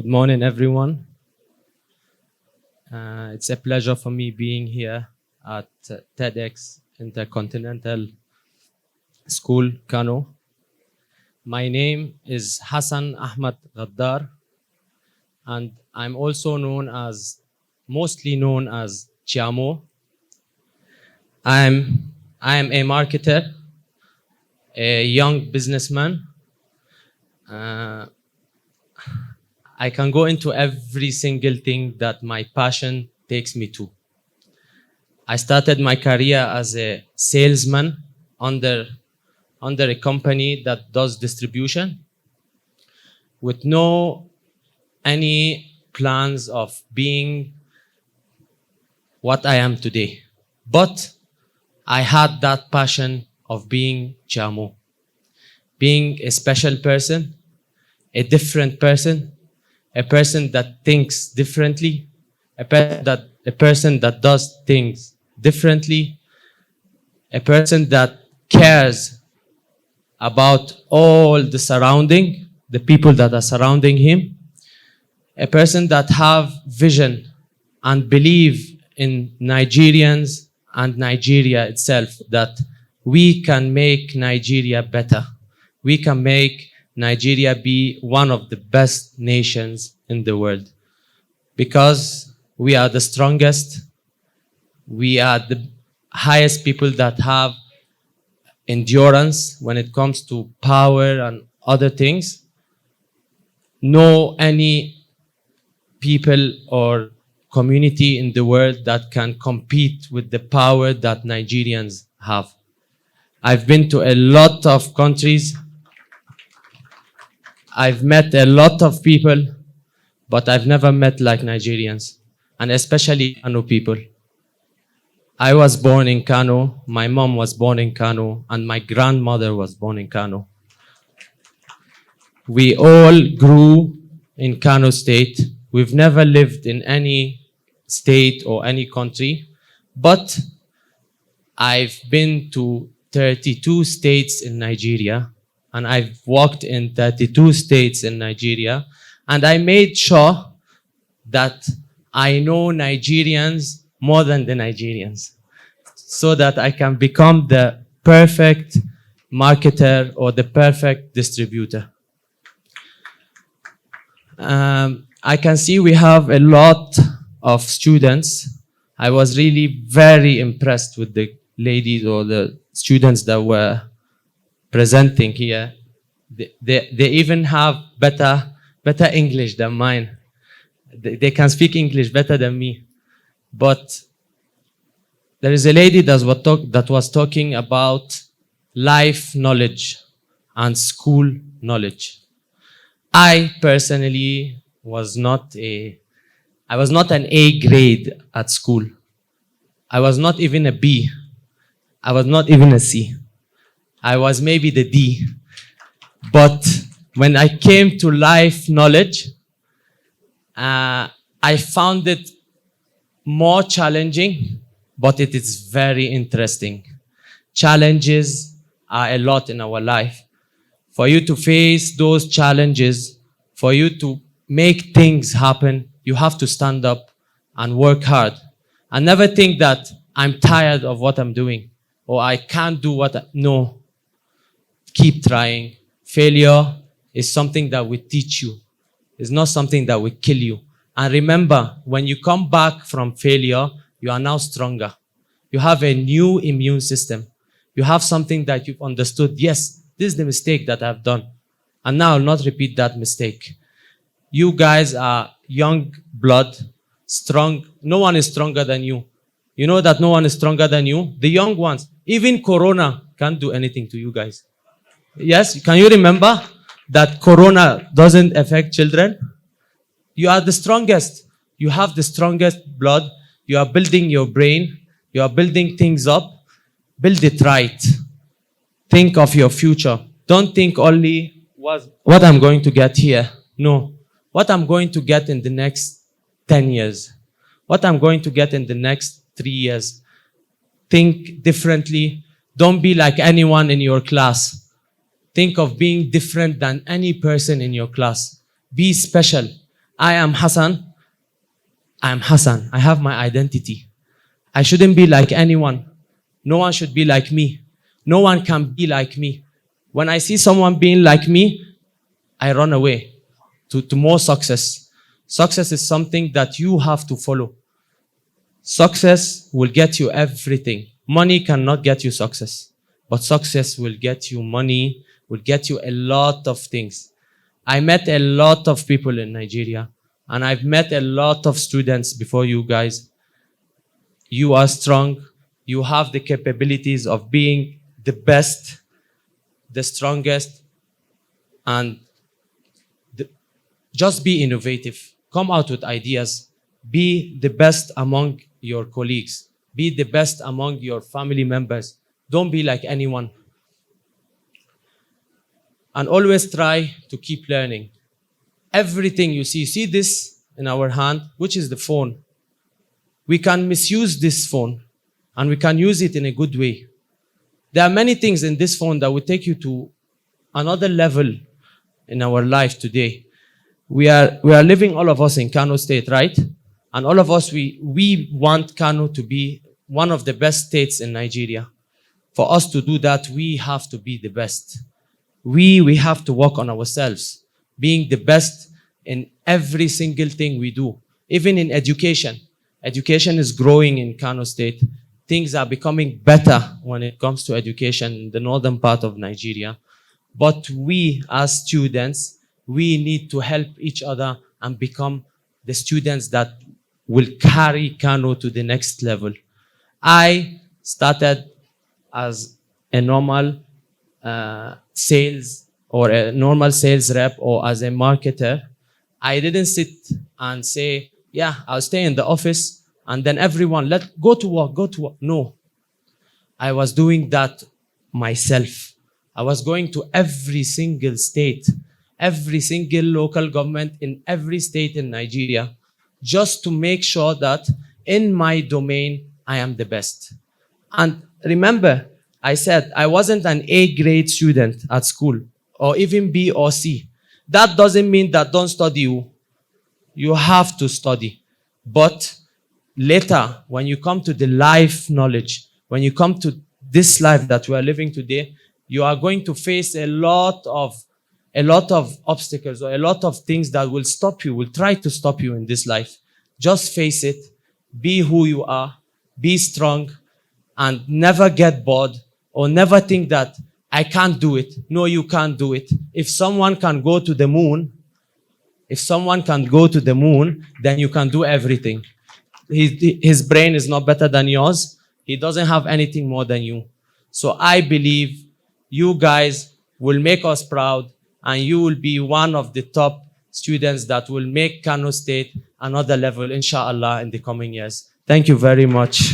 Good morning, everyone. It's a pleasure for me being here at TEDxIntercontinental School, Kano. My name is Hassan Ahmad Ghaddar, and I'm also mostly known as Chiamo. I am a marketer, a young businessman. I can go into every single thing that my passion takes me to. I started my career as a salesman under a company that does distribution with no any plans of being what I am today. But I had that passion of being Chiamo, being a special person, a different person, a person that thinks differently, a person that does things differently, a person that cares about all the people that are surrounding him, a person that have vision and believe in Nigerians and Nigeria itself, that we can make Nigeria better. We can make Nigeria be one of the best nations in the world because we are the strongest. We are the highest people that have endurance when it comes to power and other things. No any people or community in the world that can compete with the power that Nigerians have. I've been to a lot of countries. I've met a lot of people, but I've never met like Nigerians, and especially Kano people. I was born in Kano, my mom was born in Kano, and my grandmother was born in Kano. We all grew in Kano State. We've never lived in any state or any country, but I've been to 32 states in Nigeria, and I've walked in 32 states in Nigeria, and I made sure that I know Nigerians more than the Nigerians, so that I can become the perfect marketer or the perfect distributor. I can see we have a lot of students. I was really very impressed with the ladies or the students that were presenting here. They even have better English than mine. They can speak English better than me. But there is a lady that was talking about life knowledge and school knowledge. I personally was not an A grade at school. I was not even a B. I was not even a C. I was maybe the D. But when I came to life knowledge, I found it more challenging, but it is very interesting. Challenges are a lot in our life. For you to face those challenges, for you to make things happen, you have to stand up and work hard. And never think that I'm tired of what I'm doing or I can't do no. Keep trying. Failure is something that will teach you. It's not something that will kill you. And remember, when you come back from failure, you are now stronger. You have a new immune system. You have something that you've understood. Yes, this is the mistake that I've done. And now I'll not repeat that mistake. You guys are young blood, strong. No one is stronger than you. You know that no one is stronger than you? The young ones. Even Corona can't do anything to you guys. Yes, can you remember that Corona doesn't affect children? You are the strongest. You have the strongest blood. You are building your brain. You are building things up. Build it right. Think of your future. Don't think only what I'm going to get here. No. What I'm going to get in the next 10 years. What I'm going to get in the next 3 years. Think differently. Don't be like anyone in your class. Think of being different than any person in your class. Be special. I am Hassan. I am Hassan. I have my identity. I shouldn't be like anyone. No one should be like me. No one can be like me. When I see someone being like me, I run away to more success. Success is something that you have to follow. Success will get you everything. Money cannot get you success, but success will get you money, will get you a lot of things. I met a lot of people in Nigeria, and I've met a lot of students before you guys. You are strong. You have the capabilities of being the best, the strongest, and just be innovative. Come out with ideas. Be the best among your colleagues. Be the best among your family members. Don't be like anyone. And always try to keep learning. Everything you see this in our hand, which is the phone. We can misuse this phone and we can use it in a good way. There are many things in this phone that will take you to another level in our life today. We are living, all of us, in Kano State, right? And all of us, we want Kano to be one of the best states in Nigeria. For us to do that, we have to be the best. We have to work on ourselves, being the best in every single thing we do. Even in education. Education is growing in Kano State. Things are becoming better when it comes to education in the northern part of Nigeria. But we, as students, we need to help each other and become the students that will carry Kano to the next level. I started as a normal sales or a normal sales rep or as a marketer. I didn't sit and say, yeah, I'll stay in the office and then everyone, go to work. No, I was doing that myself. I was going to every single state, every single local government in every state in Nigeria, just to make sure that in my domain, I am the best. And remember, I said I wasn't an A grade student at school, or even B or C. That doesn't mean that don't study. You have to study. But later, when you come to the life knowledge, when you come to this life that we are living today, you are going to face a lot of obstacles or a lot of things that will stop you, will try to stop you in this life. Just face it, be who you are, be strong, and never get bored or never think that I can't do it. No, you can't do it. If someone can go to the moon, then you can do everything. His brain is not better than yours. He doesn't have anything more than you. So I believe you guys will make us proud and you will be one of the top students that will make Kano State another level, inshallah, in the coming years. Thank you very much.